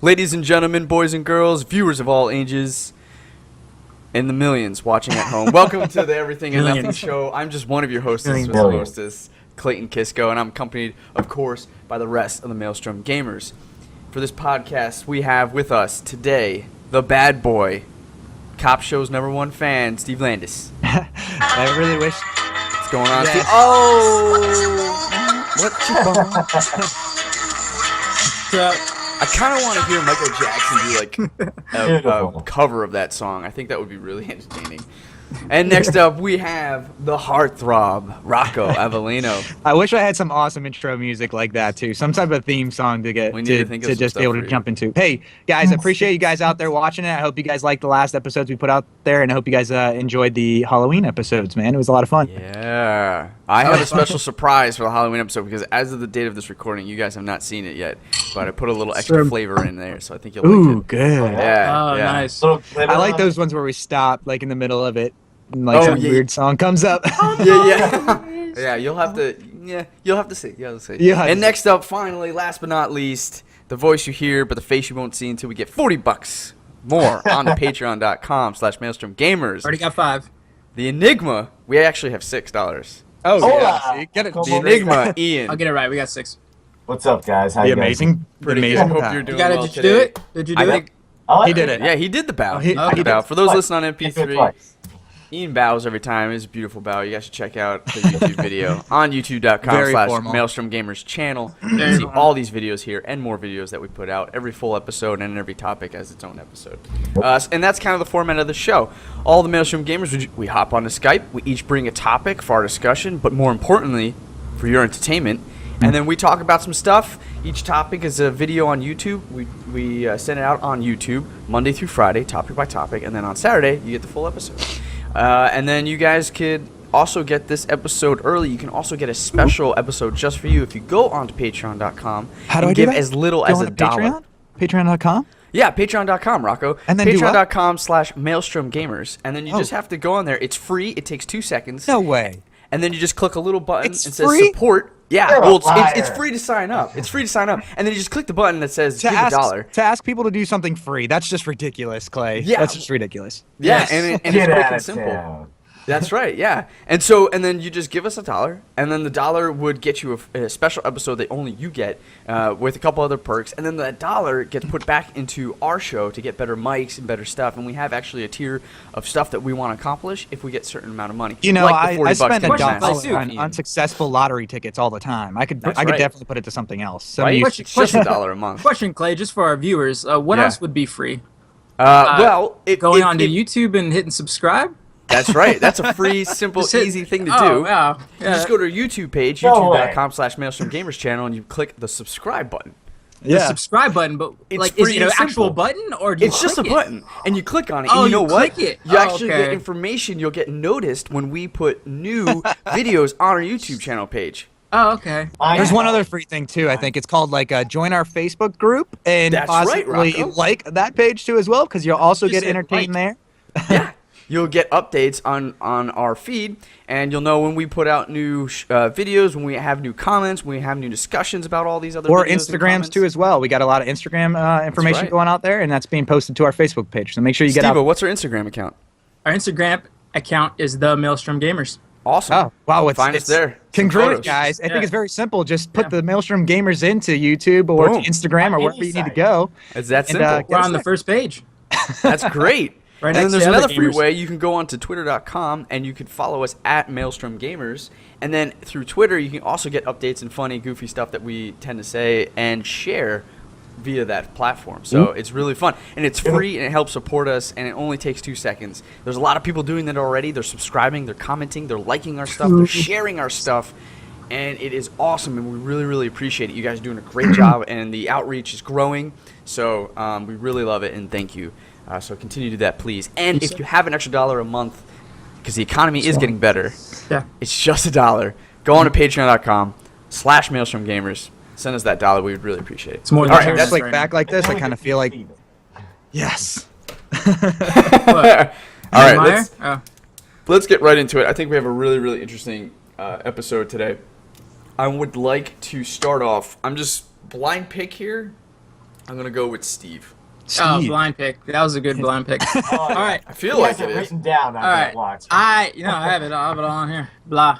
Ladies and gentlemen, boys and girls, viewers of all ages, and the millions watching at home, welcome to the Everything and Nothing Show. I'm just one of your hosts, Clayton Kisco, and I'm accompanied, of course, by the rest of the Maelstrom Gamers. For this podcast, we have with us today the bad boy, Cop Show's #1 fan, Steve Landis. I really wish. What's going on, Steve? Oh! What? I kind of want to hear Michael Jackson do like a cover of that song. I think that would be really entertaining. And next up, we have the heartthrob, Rocco Avellino. I wish I had some awesome intro music like that too. Some type of theme song to get to just be able to jump into. Hey guys, I appreciate you guys out there watching it. I hope you guys liked the last episodes we put out there, and I hope you guys enjoyed the Halloween episodes. Man, it was a lot of fun. Yeah, I have a special surprise for the Halloween episode because as of the date of this recording, you guys have not seen it yet, but I put a little extra flavor in there, so I think you'll like it. Ooh, good. Yeah. Yeah. Nice. I like those ones where we stop like in the middle of it. And like some weird song comes up. Yeah, you'll have to see. Yeah. And next up, finally, last but not least, the voice you hear, but the face you won't see until we get $40 more on the patreon.com/maelstromgamers. Already got 5. The Enigma, we actually have $6. Oh, yeah. See, get it. The Enigma, Ian. I'll get it right. We got 6. What's up, guys? How you guys? Amazing. Pretty amazing. good. Hope you're doing Did well you today. do it? Did you do it? He did it. Yeah, he did the bow. He did the bow. For those listening on MP3, Twice. Ian bows every time. It's a beautiful bow. You guys should check out the YouTube video on youtube.com/MaelstromGamers channel. You can see all these videos here and more videos that we put out. Every full episode and every topic has its own episode. And that's kind of the format of the show. All the Maelstrom Gamers, we hop onto Skype. We each bring a topic for our discussion, but more importantly, for your entertainment. And then we talk about some stuff. Each topic is a video on YouTube. We send it out on YouTube Monday through Friday, topic by topic. And then on Saturday, you get the full episode. And then you guys could also get this episode early. You can also get a special episode just for you if you go onto patreon.com and give as little as $1. Patreon.com? Yeah, patreon.com, Rocco. And then patreon.com/maelstromgamers. And then you just have to go on there. It's free. It takes 2 seconds. No way. And then you just click a little button It's and free? says support. Yeah, You're well, a it's liar. free to sign up. It's free to sign up. And then you just click the button that says give $1. To ask people to do something free, that's just ridiculous, Clay. Yeah. That's just ridiculous. Yeah, Yes. and it's Get quick out and of simple. town. That's right, yeah. And then you just give us $1, and then the $1 would get you a special episode that only you get with a couple other perks, and then that $1 gets put back into our show to get better mics and better stuff, and we have actually a tier of stuff that we want to accomplish if we get a certain amount of money. You know, like the I $40 spend to $1 Ian. on unsuccessful lottery tickets all the time. I could That's I could right. definitely put it to something else. So Right? you- It's just $1 a month. Question, Clay, just for our viewers. What Yeah. else would be free? Going Onto YouTube and hitting subscribe? That's right. That's a free, simple, Just hit- easy thing to Oh, do. wow. You just go to our YouTube page, No way. youtube.com/MaelstromGamers channel, and you click the subscribe button. The subscribe button, but It's like, is free it an and actual simple. button, or do you It's just a click it? button, and you click on it, Oh, and you know you what? click it. You Oh, actually get okay. information. You'll get noticed when we put new videos on our YouTube channel page. Oh, okay. There's one other free thing too. I think it's called like join our Facebook group and That's right, possibly Rocco. like that page too as well, because you'll also Just get hit entertained like. there. Yeah. You'll get updates on our feed, and you'll know when we put out new videos, when we have new comments, when we have new discussions about all these other Or videos and Instagrams comments. too as well. We got a lot of Instagram information right. going out there, and that's being posted to our Facebook page. So make sure you get Steve-o, out. what's our Instagram account? Our Instagram account is the Maelstrom Gamers. Awesome. Oh wow! Find us there. Some Congruent, photos. guys. I think Yeah. it's very simple. Just put Yeah. the Maelstrom Gamers into YouTube or Boom. to Instagram or On wherever any you need to site. go. It's that And, simple. We're on the first page. That's great. Right And then next there's to another other free gamers. way. You can go on to twitter.com and you can follow us at Maelstrom Gamers. And then through Twitter, you can also get updates and funny, goofy stuff that we tend to say and share via that platform. So it's really fun. And it's free and it helps support us, and it only takes 2 seconds. There's a lot of people doing that already. They're subscribing, they're commenting, they're liking our stuff, they're sharing our stuff. And it is awesome, and we really, really appreciate it. You guys are doing a great job, and the outreach is growing. So we really love it, and thank you. So continue to do that, please. And if you have an extra $1 a month, because the economy is getting better, Yeah. it's just $1. Go on to patreon.com/MaelstromGamers. Send us that $1. We would really appreciate it. It's more than All right, $2 that's Like right back now. like this, I kind of feel like yes. What? all right. Meyer? Oh. Let's get right into it. I think we have a really, really interesting episode today. I would like to start off. I'm just blind pick here. I'm gonna go with Steve. Oh, blind pick. That was a good blind pick. All right. I feel like it is. Written down. All right. Watch. I have it. I have it on here. Blah.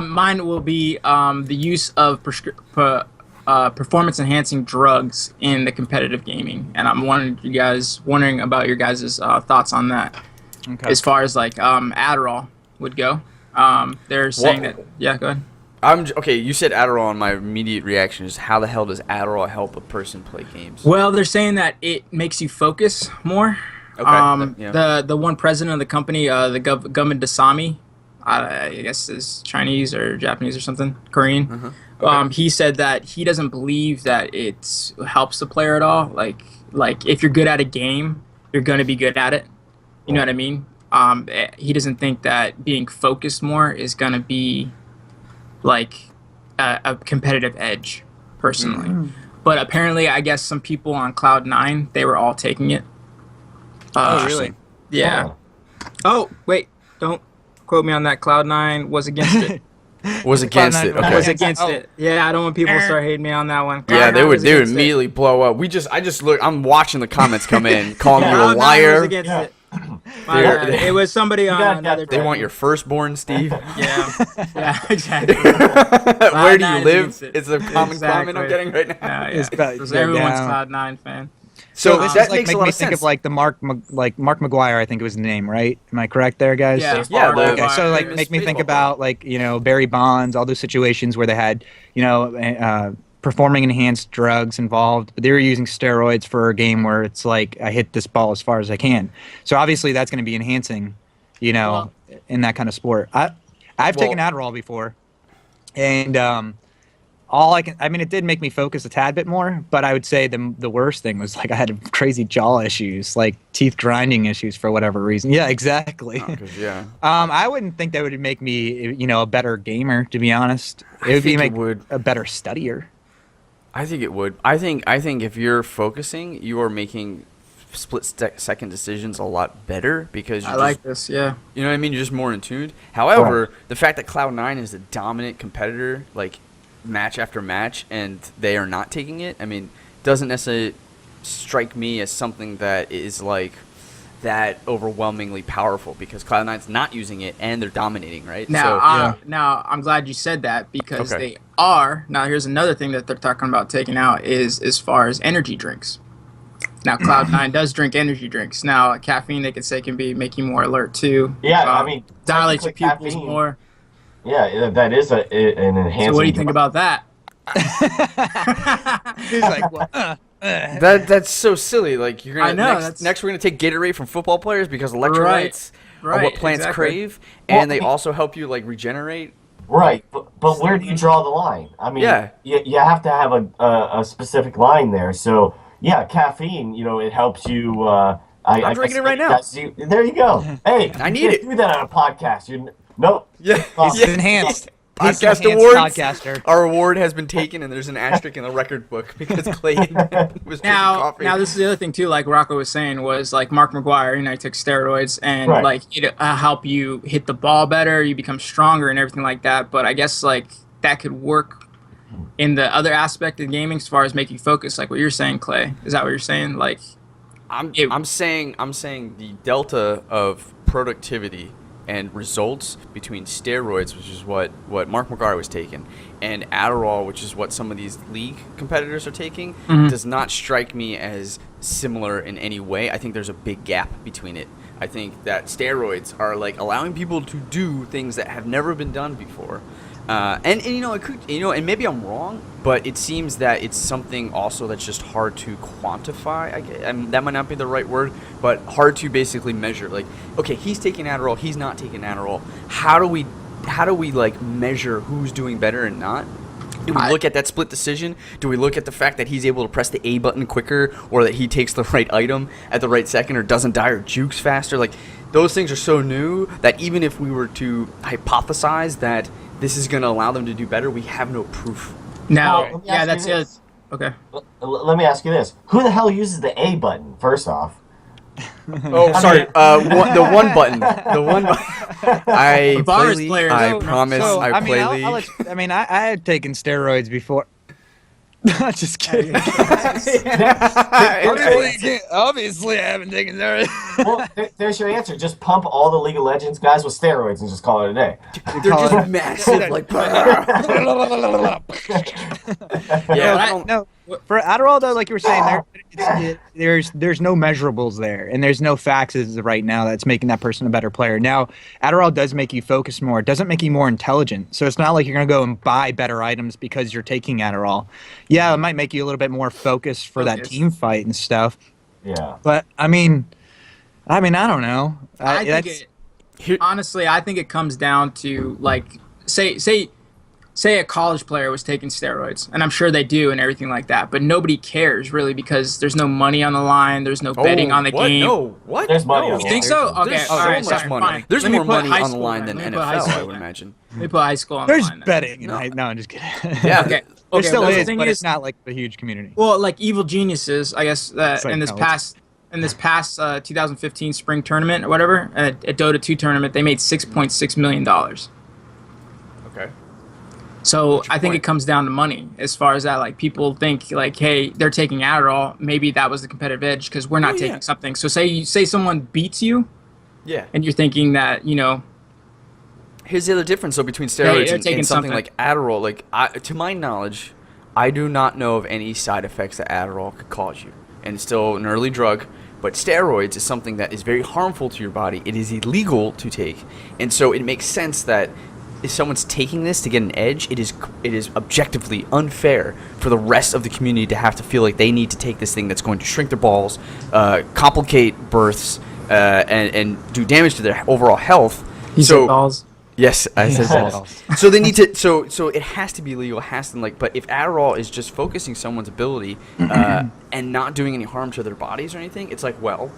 Mine will be the use of performance-enhancing drugs in the competitive gaming, and I'm wondering about your guys' thoughts on that. Okay. As far as like Adderall would go, they're saying that. Yeah, go ahead. Okay, you said Adderall, and my immediate reaction is, how the hell does Adderall help a person play games? Well, they're saying that it makes you focus more. Okay. The one president of the company, the government Dasami, I guess is Chinese or Japanese or something, Korean. Uh-huh. Okay. He said that he doesn't believe that it helps the player at all. Like if you're good at a game, you're gonna be good at it. You know what I mean? He doesn't think that being focused more is gonna be like a competitive edge, personally. Mm-hmm. But apparently, I guess some people on Cloud9, they were all taking it. Oh, really? Yeah. Oh, wait. Don't quote me on that. Cloud9 was against it. Was against it. Okay. Was against it. Yeah, I don't want people to start hating me on that one. Yeah, they would immediately blow up. I just look. I'm watching the comments come in, calling you a liar. Was against it. It was somebody on another. They want your firstborn, Steve. Yeah, exactly. Where do you live? It's a common comment I'm getting right now. Everyone's Cloud9 fan. So this that makes me think of like the Mark McGuire, I think it was the name, right? Am I correct there, guys? Yeah. Okay, so like make me think about like Barry Bonds, all those situations where they had performing enhanced drugs involved, but they were using steroids for a game where it's like I hit this ball as far as I can. So obviously that's going to be enhancing, in that kind of sport. I've taken Adderall before, and it did make me focus a tad bit more, but I would say the worst thing was like I had crazy jaw issues, like teeth grinding issues for whatever reason. Yeah, exactly. I wouldn't think that would make me, a better gamer, to be honest. It would a better studier. I think it would. I think if you're focusing, you are making split-second decisions a lot better because I like this, yeah. You know what I mean? You're just more in tune. However, the fact that Cloud9 is a dominant competitor, like match after match, and they are not taking it, doesn't necessarily strike me as something that is like that overwhelmingly powerful because Cloud9's not using it and they're dominating, right? Now, now I'm glad you said that because they are. Now, here's another thing that they're talking about taking out is as far as energy drinks. Now, Cloud9 does drink energy drinks. Now, caffeine, they could say, can be make you more alert too. Yeah, dilates your pupils more. Yeah, that is an enhancing. So what do you think about that? He's like, well, that's so silly. Like you're gonna next we're gonna take Gatorade from football players because electrolytes are what plants crave, and they also help you like regenerate. Right, but where do you draw the line? You have to have a specific line there. So yeah, caffeine, it helps you. I'm drinking it right now. There you go. Hey, I need it. Do that on a podcast. Nope. Yeah. It's enhanced. Podcast awards. Podcaster. Our award has been taken, and there's an asterisk in the record book because Clayton was drinking coffee. Now, this is the other thing too. Like Rocco was saying, was like Mark McGuire. He took steroids, and like it help you hit the ball better. You become stronger and everything like that. But I guess like that could work in the other aspect of gaming, as far as making you focus. Like what you're saying, Clay. Is that what you're saying? Like, I'm saying the delta of productivity and results between steroids, which is what Mark McGuire was taking, and Adderall, which is what some of these league competitors are taking, does not strike me as similar in any way. I think there's a big gap between it. I think that steroids are like allowing people to do things that have never been done before. And it could, and maybe I'm wrong, but it seems that it's something also that's just hard to quantify. That might not be the right word, but hard to basically measure. Like, okay, he's taking Adderall, he's not taking Adderall. How do we like measure who's doing better and not? Do we look at that split decision? Do we look at the fact that he's able to press the A button quicker, or that he takes the right item at the right second, or doesn't die or jukes faster? Like, those things are so new that even if we were to hypothesize that this is going to allow them to do better, we have no proof. Now, that's it. Okay. Let me ask you this. Who the hell uses the A button, first off? Oh, sorry. The one button. The one button. I play League. I promise I play League. I had taken steroids before. Just kidding. Obviously, I haven't taken steroids. Well, there's your answer. Just pump all the League of Legends guys with steroids and just call it a day. They're just massive, like. No. For Adderall, though, like you were saying, there's no measurables there, and there's no facts as of right now that's making that person a better player. Now, Adderall does make you focus more. It doesn't make you more intelligent. So it's not like you're going to go and buy better items because you're taking Adderall. Yeah, it might make you a little bit more focused for that team fight and stuff. Yeah. But, I mean, I don't know. Honestly, I think it comes down to, like, say a college player was taking steroids, and I'm sure they do and everything like that, but nobody cares really because there's no money on the line, there's no betting on the game. No, what? There's money on the line. You think so? Okay, there's all right, so much money. fine. There's more money on the line then. than NFL, I would imagine. Let me put high school on the line. There's betting. No, I'm just kidding. Yeah. Okay. There still is, but it's it's not like a huge community. Well, like Evil Geniuses, I guess in this past 2015 spring tournament or whatever, a Dota 2 tournament, they made $6.6 million. Okay. So I think it comes down to money as far as that. Like people think like, hey, they're taking Adderall. Maybe that was the competitive edge because we're not taking something. So say someone beats you, and you're thinking that Here's the other difference though between steroids and something like Adderall. Like to my knowledge, I do not know of any side effects that Adderall could cause you, and it's still an early drug. But steroids is something that is very harmful to your body. It is illegal to take, and so it makes sense that if someone's taking this to get an edge, it is objectively unfair for the rest of the community to have to feel like they need to take this thing that's going to shrink their balls, complicate births, and do damage to their overall health. You said balls? Yes, I said balls. So they need to. So it has to be legal. It has to But if Adderall is just focusing someone's ability and not doing any harm to their bodies or anything, it's like why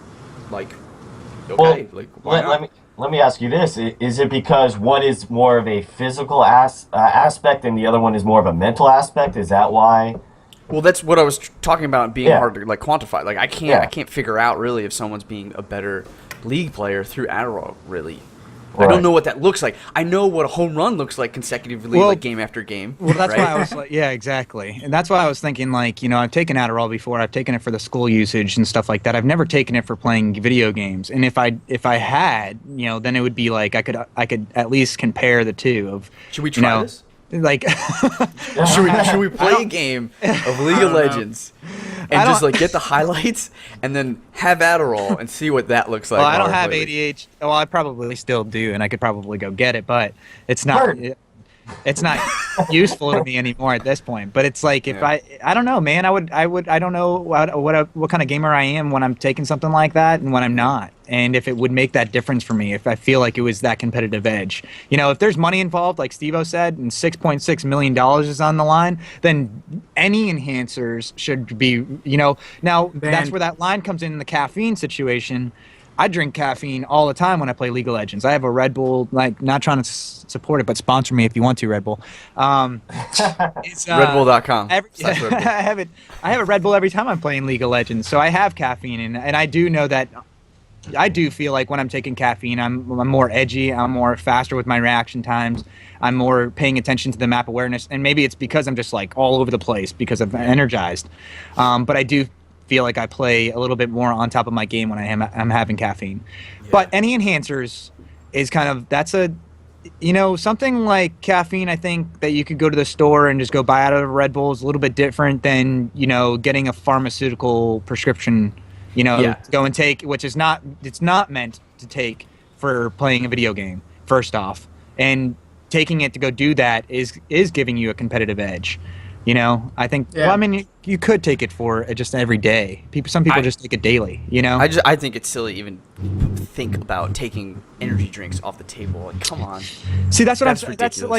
not? Let me ask you this: is it because one is more of a physical aspect and the other one is more of a mental aspect? Is that why? Well, that's what I was talking about being hard to quantify. Like I can't figure out really if someone's being a better league player through Adderall. Really, right. I don't know what that looks like. I know what a home run looks like consecutively, like game after game. Well, that's why I was like, yeah, exactly, and that's why I was thinking like, I've taken Adderall before. I've taken it for the school usage and stuff like that. I've never taken it for playing video games, and if I had, then it would be like I could at least compare the two. Of should we try this? Like, should we play a game of League of Legends and just get the highlights and then have Adderall and see what that looks like? Well, I don't have ADHD. Well, I probably still do, and I could probably go get it, but it's not. It's not useful to me anymore at this point. But it's like if I don't know, man. I don't know what kind of gamer I am when I'm taking something like that and when I'm not, and if it would make that difference for me if I feel like it was that competitive edge. If there's money involved, like Steve-O said, and $6.6 million is on the line, then any enhancers should be. Now that's where that line comes in the caffeine situation. I drink caffeine all the time when I play League of Legends. I have a Red Bull, not trying to support it, but sponsor me if you want to, Red Bull. It's Redbull.com. I have a Red Bull every time I'm playing League of Legends, so I have caffeine, and I do know that I do feel like when I'm taking caffeine, I'm more edgy, I'm more faster with my reaction times, I'm more paying attention to the map awareness, and maybe it's because I'm just all over the place because I'm energized. But I do feel like I play a little bit more on top of my game when I'm having caffeine. Yeah. But any enhancers is that's a something like caffeine. I think that you could go to the store and just go buy out of Red Bull is a little bit different than getting a pharmaceutical prescription to go and take, which is not meant to take for playing a video game first off, and taking it to go do that is giving you a competitive edge. I think. Yeah. Well, I mean, you could take it for just every day. Some people just take it daily. I think it's silly even think about taking energy drinks off the table. Like, come on. See, that's what I'm saying. That's it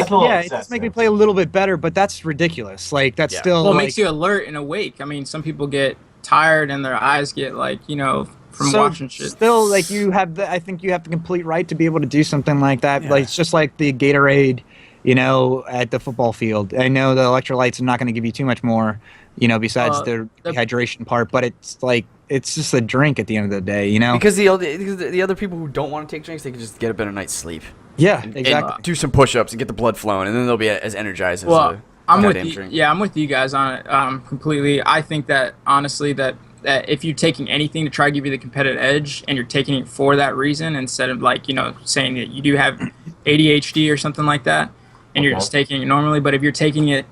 does make me play a little bit better, but that's ridiculous. Like, that's still. Well, it makes you alert and awake. I mean, some people get tired and their eyes get from watching shit. Still, you have I think you have the complete right to be able to do something like that. Yeah. Like, it's just like the Gatorade. At the football field. I know the electrolytes are not going to give you too much more, besides the hydration part, but it's just a drink at the end of the day, Because the other people who don't want to take drinks, they can just get a better night's sleep. Yeah, exactly. And do some push-ups and get the blood flowing, and then they'll be as energized as I'm with you. Yeah, I'm with you guys on it completely. I think that honestly that if you're taking anything to try to give you the competitive edge and you're taking it for that reason instead of like, saying that you do have ADHD or something like that and you're just taking it normally, but if you're taking it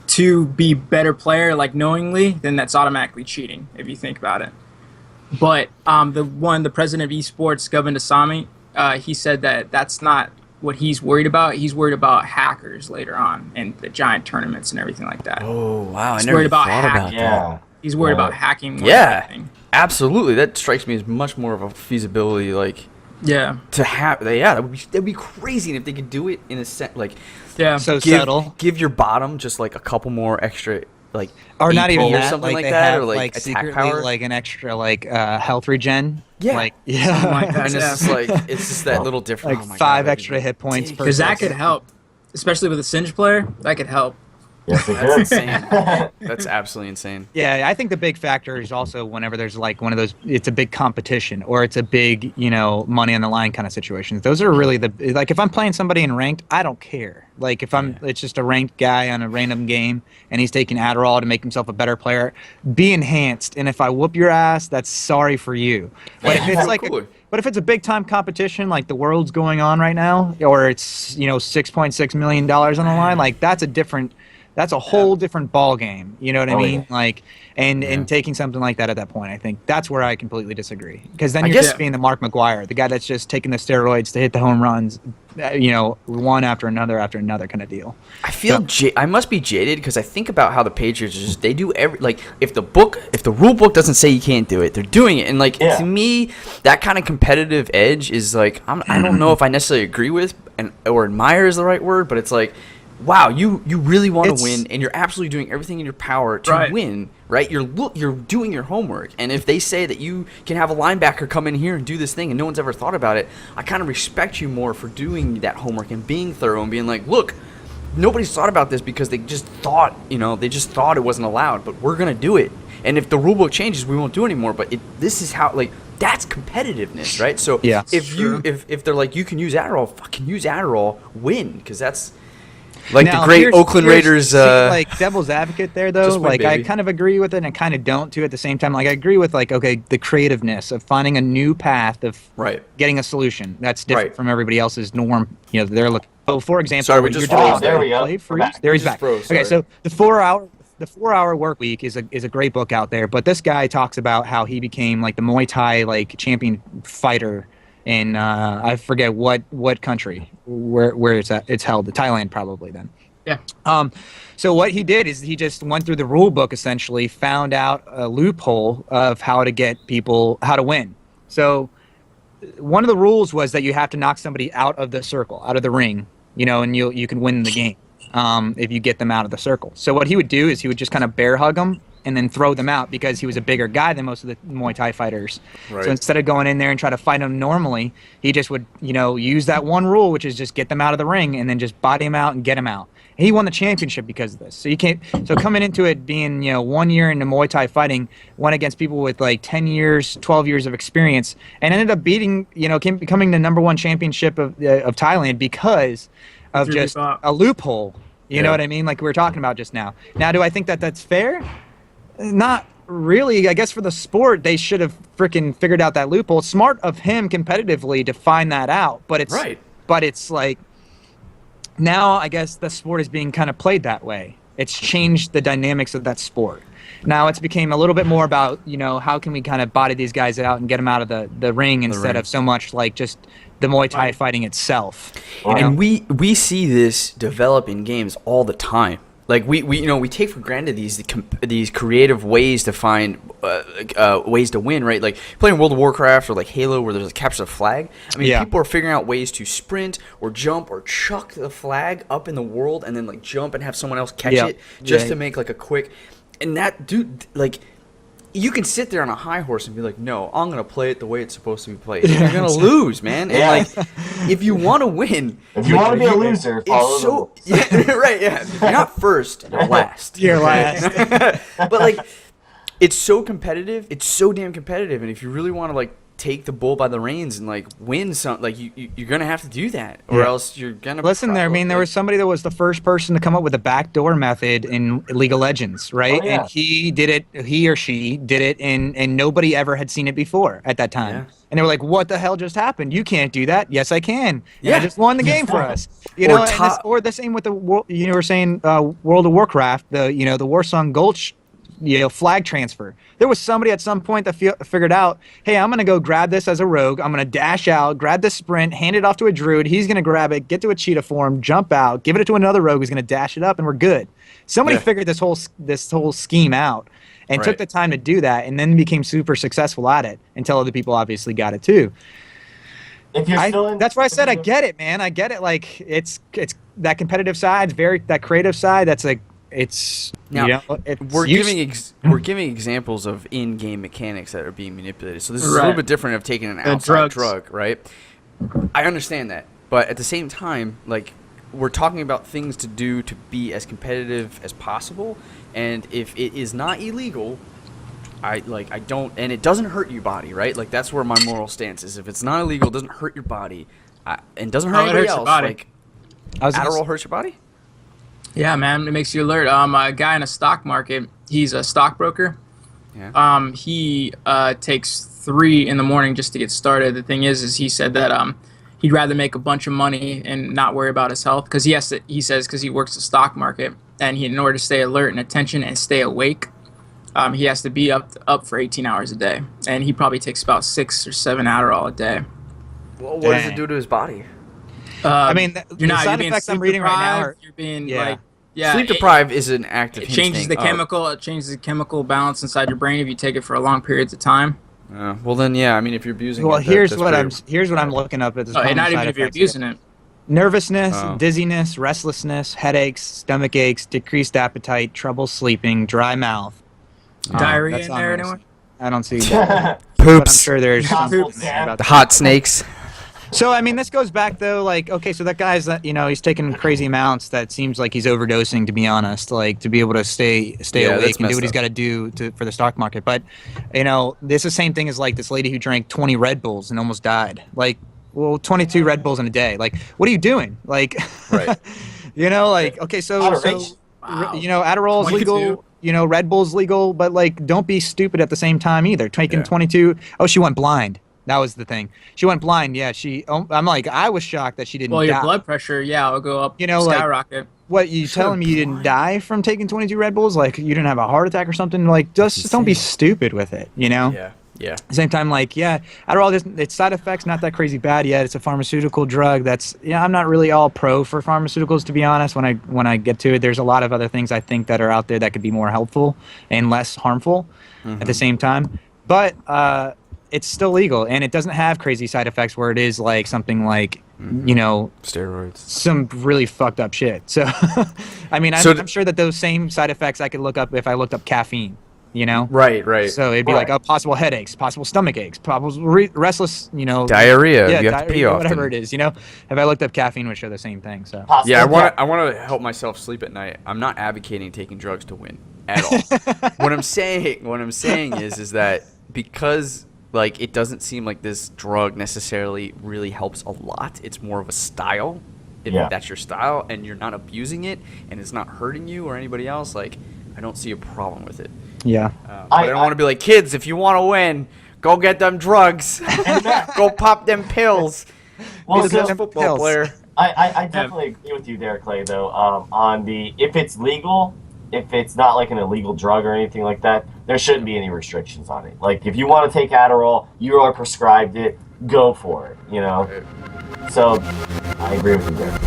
to be better player like knowingly, then that's automatically cheating if you think about it. But the president of esports, Govin Dasami, he said that that's not what he's worried about. He's worried about hackers later on and the giant tournaments and everything like that. Oh, wow. I never thought about that. Yeah. He's worried about hacking. Absolutely. That strikes me as much more of a feasibility, like, to have, that'd be crazy. And if they could do it in a sense, like, subtle. Give your bottom just like a couple more extra, like, or not even that, something like that, have, or like secretly power. like an extra health regen. Yeah, like and it's just that little difference. Like 5 extra hit points because that could help, especially with a Singe player. That could help. Yes, it That's insane. That's absolutely insane. Yeah, I think the big factor is also whenever there's like one of those, it's a big competition or it's a big, money on the line kind of situations. Those are really if I'm playing somebody in ranked, I don't care. Like if it's just a ranked guy on a random game and he's taking Adderall to make himself a better player, be enhanced. And if I whoop your ass, that's sorry for you. But if it's like but if it's a big time competition like the world's going on right now, or it's $6.6 million on the line, like that's a whole different ball game. You know what I mean? Yeah. Like, and taking something like that at that point, I think that's where I completely disagree. Because then you're just being the Mark McGuire, the guy that's just taking the steroids to hit the home runs, one after another kind of deal. I feel I must be jaded because I think about how the Patriots they do if the rule book doesn't say you can't do it, they're doing it. And to me, that kind of competitive edge is like I don't know if I necessarily agree with or admire is the right word, but it's like, wow, you really want to win, and you're absolutely doing everything in your power to win, right? You're doing your homework, and if they say that you can have a linebacker come in here and do this thing, and no one's ever thought about it, I kind of respect you more for doing that homework and being thorough and being like, look, nobody's thought about this because they just thought, it wasn't allowed, but we're gonna do it, and if the rule book changes, we won't do it anymore. But this is how that's competitiveness, right? So if they're like you can use Adderall, fucking use Adderall, win, because that's. Like now, the great Oakland Raiders. Like devil's advocate there, though. I kind of agree with it and I kind of don't, too, at the same time. Like, I agree with, the creativeness of finding a new path of getting a getting that's different from everybody else's norm. They're looking. Oh, for example, sorry, we just froze. There we go. There he's back. Froze, okay, so the 4-hour work week is a great book out there. But this guy talks about how he became, the Muay Thai, champion fighter. In I forget what country where it's held, Thailand probably then. Yeah. So what he did is he just went through the rule book, essentially found out a loophole of how to get people how to win. So one of the rules was that you have to knock somebody out of the circle, out of the ring, and you can win the game if you get them out of the circle. So what he would do is he would just kind of bear hug them and then throw them out because he was a bigger guy than most of the Muay Thai fighters. Right. So instead of going in there and try to fight them normally, he just would, use that one rule, which is just get them out of the ring and then just body them out and get them out. And he won the championship because of this. So so coming into it being, 1 year into Muay Thai fighting, went against people with 10 years, 12 years of experience and ended up beating, becoming the #1 championship of Thailand because of just a loophole. You know what I mean? Like we were talking about just now. Now, do I think that that's fair? Not really. I guess for the sport, they should have freaking figured out that loophole. Smart of him competitively to find that out. But it's But it's now I guess the sport is being kind of played that way. It's changed the dynamics of that sport. Now it's became a little bit more about how can we kind of body these guys out and get them out of the ring instead of so much just the Muay Thai fighting itself. And we see this develop in games all the time. Like we take for granted these creative ways to find ways to win, right? Like playing World of Warcraft or Halo where there's a capture the flag. I mean, people are figuring out ways to sprint or jump or chuck the flag up in the world and then jump and have someone else catch it just to make a quick. And that dude, you can sit there on a high horse and be like, no, I'm going to play it the way it's supposed to be played. And you're going to lose, man. And if you want to win. If you want to be a loser, follow the rules. Yeah, right, yeah. You're not first, you're last. You're last. But it's so competitive. It's so damn competitive. And if you really want to take the bull by the reins and like win some. Like you're gonna have to do that, or else you're gonna listen. There, I mean, there was somebody that was the first person to come up with a backdoor method in League of Legends, right? Oh, yeah. And he or she did it, and nobody ever had seen it before at that time. Yeah. And they were like, "What the hell just happened? You can't do that." Yes, I can. Yeah, I just won the game for us. You know, or the same with the were saying World of Warcraft, the Warsong Gulch, flag transfer. There was somebody at some point that figured out, hey, I'm going to go grab this as a rogue. I'm going to dash out, grab this sprint, hand it off to a druid. He's going to grab it, get to a cheetah form, jump out, give it to another rogue who's going to dash it up, and we're good. Somebody figured this whole scheme out and took the time to do that, and then became super successful at it until other people obviously got it too. If you're still that's why I said I get it, man. I get it. Like it's that competitive side, that creative side. That's like. It's now we're giving examples of in-game mechanics that are being manipulated. So this is a little bit different of taking an outside drug, right? I understand that, but at the same time, like we're talking about things to do to be as competitive as possible. And if it is not illegal, I don't, and it doesn't hurt your body, right? Like that's where my moral stance is. If it's not illegal, it doesn't hurt your body, and doesn't hurt anybody else. Like Adderall hurts your body. Yeah, man, it makes you alert. A guy in a stock market, he's a stockbroker. Yeah. He takes 3 in the morning just to get started. The thing is he said that he'd rather make a bunch of money and not worry about his health because because he works the stock market, and in order to stay alert and attention and stay awake, he has to be up for 18 hours a day, and he probably takes about 6 or 7 Adderall a day. Well, what does it do to his body? I mean, the side effects I'm reading right now are you're being sleep deprived is an active. It changes the chemical. It changes the chemical balance inside your brain if you take it for long periods of time. Well, then, I mean, if you're abusing it, here's what I'm looking up at this. Not even if you're abusing it. Nervousness, dizziness, restlessness, headaches, stomach aches, decreased appetite, trouble sleeping, dry mouth. Diarrhea in there, anyone? I don't see that. Poops. I'm sure there's something about the hot snakes. So, I mean, this goes back, though, like, okay, so that guy's, he's taking crazy amounts. That seems like he's overdosing, to be honest, like, to be able to stay awake and do what he's got to do for the stock market. But, this is the same thing as, like, this lady who drank 20 Red Bulls and almost died. Like, 22 Red Bulls in a day. Like, what are you doing? Like, right. Okay, so Adderall's legal. Red Bull's legal, but, like, don't be stupid at the same time either. Taking 22. Oh, she went blind. That was the thing. She went blind. Yeah, I'm like, I was shocked that she didn't die. Well, your blood pressure, will go up, skyrocket. Like, what, you telling me you didn't die from taking 22 Red Bulls? Like, you didn't have a heart attack or something? Like, just don't be stupid with it, Yeah. At the same time, like, Adderall, its side effects not that crazy bad yet. It's a pharmaceutical drug. I'm not really all pro for pharmaceuticals, to be honest. When I get to it, there's a lot of other things I think that are out there that could be more helpful and less harmful at the same time. But, it's still legal, and it doesn't have crazy side effects where it is like something like, steroids, some really fucked up shit. So, I mean, I'm sure that those same side effects I could look up if I looked up caffeine, Right. So it'd be like, possible headaches, possible stomach aches, possible restless, diarrhea. You have to pee often. Whatever it is, If I looked up caffeine, it would show the same thing. So I want to help myself sleep at night. I'm not advocating taking drugs to win at all. What I'm saying is that because, like, it doesn't seem like this drug necessarily really helps a lot. It's more of a style. If that's your style and you're not abusing it and it's not hurting you or anybody else, like, I don't see a problem with it. Yeah. But I don't want to be like, kids, if you want to win, go get them drugs. Go pop them pills. Well, be the best football player. I definitely agree with you there, Clay, though, on if it's legal, if it's not like an illegal drug or anything like that, there shouldn't be any restrictions on it. Like, if you want to take Adderall, you are prescribed it, go for it, Right. So, I agree with you there.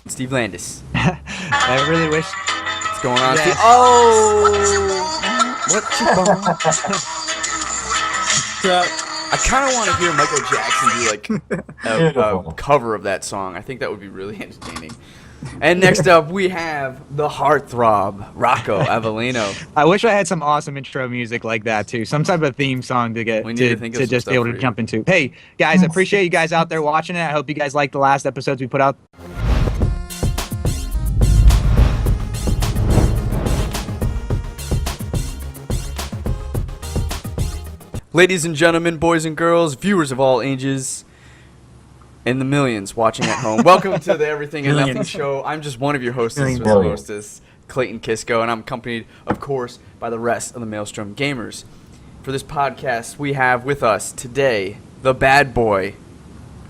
Steve Landis. I really wish. What's going on, Steve? Oh! What's I kind of want to hear Michael Jackson do like a cover of that song. I think that would be really entertaining. And next up, we have the heartthrob, Rocco Avellino. I wish I had some awesome intro music like that too, some type of theme song to get to just be able to jump into. Hey guys, I appreciate you guys out there watching it. I hope you guys liked the last episodes we put out. Ladies and gentlemen, boys and girls, viewers of all ages, and the millions watching at home, welcome to the Everything and Nothing Show. I'm just one of your hosts, Clayton Kisco, and I'm accompanied, of course, by the rest of the Maelstrom Gamers. For this podcast, we have with us today the bad boy,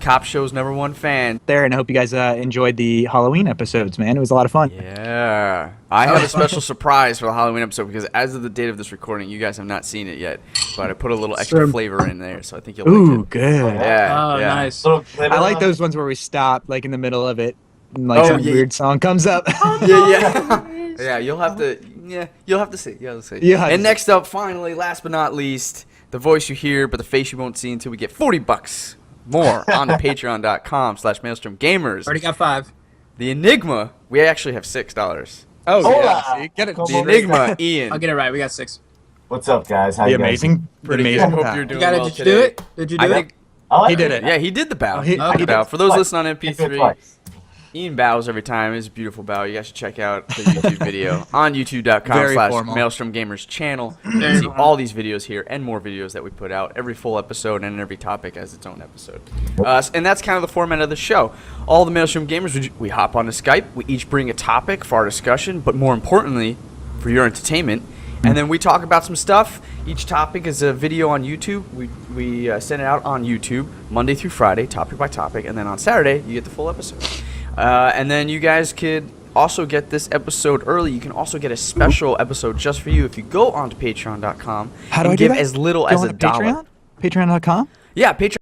Cop Show's #1 fan. There, and I hope you guys enjoyed the Halloween episodes, man. It was a lot of fun. Yeah. I have a special surprise for the Halloween episode because as of the date of this recording, you guys have not seen it yet, but I put a little extra flavor in there, so I think you'll like it. Ooh, good. Yeah. Oh, nice. I like those ones where we stop, like, in the middle of it, and, like, some weird song comes up. Yeah, you'll have to see. And next up, finally, last but not least, the voice you hear, but the face you won't see until we get $40 more on the Patreon.com/MaelstromGamers. Already got 5. The Enigma, we actually have $6. Oh, yeah. See, get it. The Enigma, Ian. I'll get it right. We got 6. What's up, guys? How The you guys amazing. Pretty amazing. good. Hope you're doing Did well you today. do it? Did you do it? He did it. Yeah, he did the bow. He did the did. bow. For those listening on He did MP3, twice. Ian bows every time. It's a beautiful bow. You guys should check out the YouTube video on Very formal. youtube.com/Maelstrom Gamers channel. You can see all these videos here and more videos that we put out. Every full episode and every topic has its own episode. And that's kind of the format of the show. All the Maelstrom Gamers, we hop onto Skype. We each bring a topic for our discussion, but more importantly, for your entertainment. And then we talk about some stuff. Each topic is a video on YouTube. We send it out on YouTube Monday through Friday, topic by topic. And then on Saturday, you get the full episode. And then you guys could also get this episode early. You can also get a special episode just for you if you go onto patreon.com How do and I do give that? as little Go as on $1. to Patreon? Patreon.com? Yeah, Patreon.